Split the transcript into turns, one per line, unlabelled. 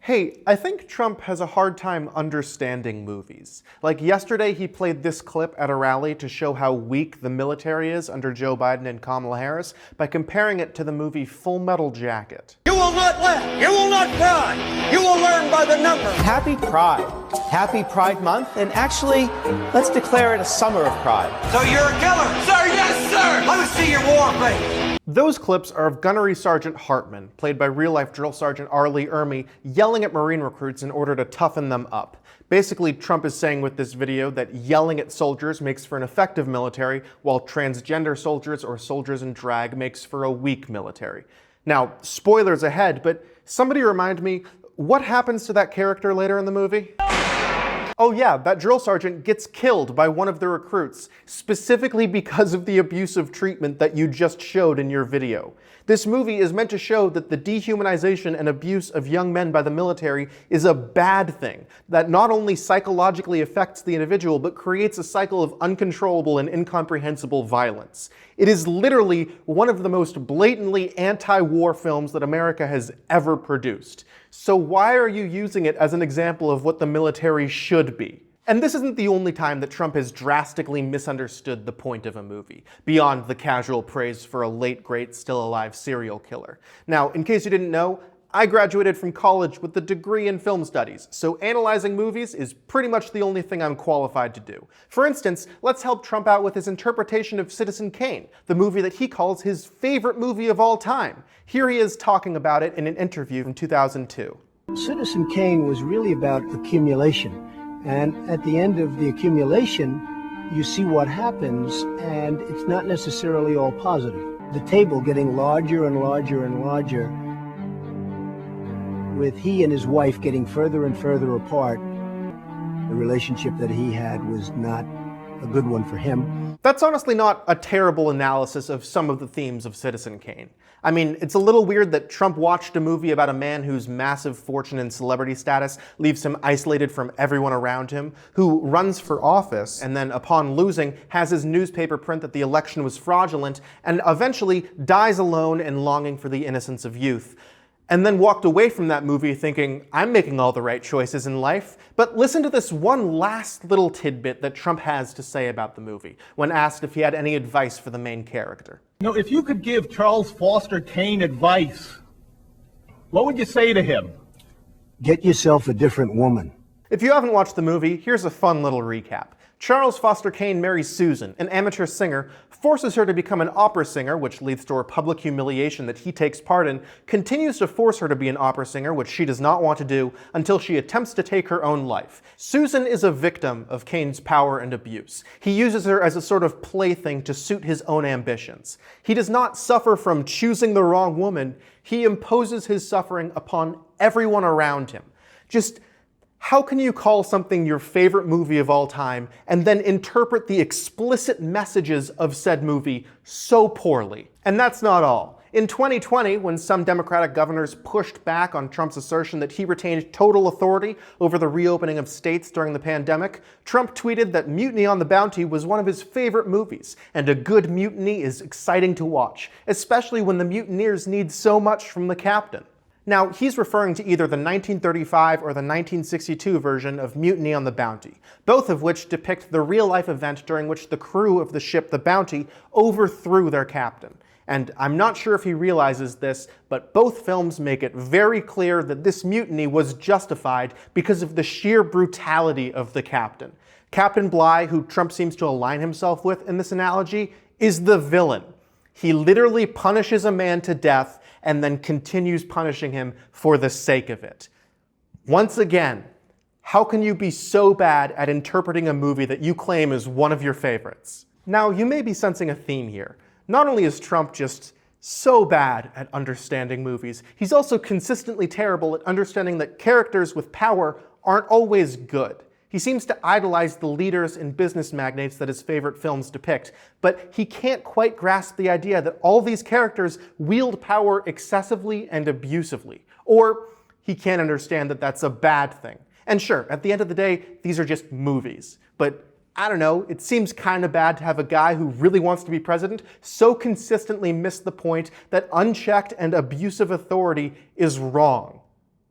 Hey, I think Trump has a hard time understanding movies. Like yesterday, he played this clip at a rally to show how weak the military is under Joe Biden and Kamala Harris by comparing it to the movie Full Metal Jacket.
You will not laugh. You will not cry. You will learn by the numbers.
Happy Pride. Happy Pride Month. And actually, let's declare it a summer of pride.
So you're a killer? Sir, yes, sir. Let me see your war face.
Those clips are of Gunnery Sergeant Hartman, played by real-life Drill Sergeant R. Lee Ermey, yelling at Marine recruits in order to toughen them up. Basically, Trump is saying with this video that yelling at soldiers makes for an effective military, while transgender soldiers or soldiers in drag makes for a weak military. Now, spoilers ahead, but somebody remind me, what happens to that character later in the movie? Oh yeah, that drill sergeant gets killed by one of the recruits, specifically because of the abusive treatment that you just showed in your video. This movie is meant to show that the dehumanization and abuse of young men by the military is a bad thing, that not only psychologically affects the individual, but creates a cycle of uncontrollable and incomprehensible violence. It is literally one of the most blatantly anti-war films that America has ever produced. So why are you using it as an example of what the military should be? And this isn't the only time that Trump has drastically misunderstood the point of a movie, beyond the casual praise for a late, great, still alive serial killer. Now, in case you didn't know, I graduated from college with a degree in film studies, so analyzing movies is pretty much the only thing I'm qualified to do. For instance, let's help Trump out with his interpretation of Citizen Kane, the movie that he calls his favorite movie of all time. Here he is talking about it in an interview from 2002.
Citizen Kane was really about accumulation. And at the end of the accumulation, you see what happens, and it's not necessarily all positive. The table getting larger and larger and larger, with he and his wife getting further and further apart. The relationship that he had was not a good one for him.
That's honestly not a terrible analysis of some of the themes of Citizen Kane. I mean, it's a little weird that Trump watched a movie about a man whose massive fortune and celebrity status leaves him isolated from everyone around him, who runs for office and then, upon losing, has his newspaper print that the election was fraudulent and eventually dies alone and longing for the innocence of youth. And then walked away from that movie thinking, I'm making all the right choices in life. But listen to this one last little tidbit that Trump has to say about the movie, when asked if he had any advice for the main character.
You know, if you could give Charles Foster Kane advice, what would you say to him?
Get yourself a different woman.
If you haven't watched the movie, here's a fun little recap. Charles Foster Kane marries Susan, an amateur singer, forces her to become an opera singer, which leads to her public humiliation that he takes part in, continues to force her to be an opera singer, which she does not want to do, until she attempts to take her own life. Susan is a victim of Kane's power and abuse. He uses her as a sort of plaything to suit his own ambitions. He does not suffer from choosing the wrong woman. He imposes his suffering upon everyone around him. Just how can you call something your favorite movie of all time and then interpret the explicit messages of said movie so poorly? And that's not all. In 2020, when some Democratic governors pushed back on Trump's assertion that he retained total authority over the reopening of states during the pandemic, Trump tweeted that Mutiny on the Bounty was one of his favorite movies, and a good mutiny is exciting to watch, especially when the mutineers need so much from the captain. Now, he's referring to either the 1935 or the 1962 version of Mutiny on the Bounty, both of which depict the real-life event during which the crew of the ship the Bounty overthrew their captain. And I'm not sure if he realizes this, but both films make it very clear that this mutiny was justified because of the sheer brutality of the captain. Captain Bligh, who Trump seems to align himself with in this analogy, is the villain. He literally punishes a man to death and then continues punishing him for the sake of it. Once again, how can you be so bad at interpreting a movie that you claim is one of your favorites? Now, you may be sensing a theme here. Not only is Trump just so bad at understanding movies, he's also consistently terrible at understanding that characters with power aren't always good. He seems to idolize the leaders and business magnates that his favorite films depict, but he can't quite grasp the idea that all these characters wield power excessively and abusively. Or he can't understand that that's a bad thing. And sure, at the end of the day, these are just movies. But I don't know, it seems kind of bad to have a guy who really wants to be president so consistently miss the point that unchecked and abusive authority is wrong.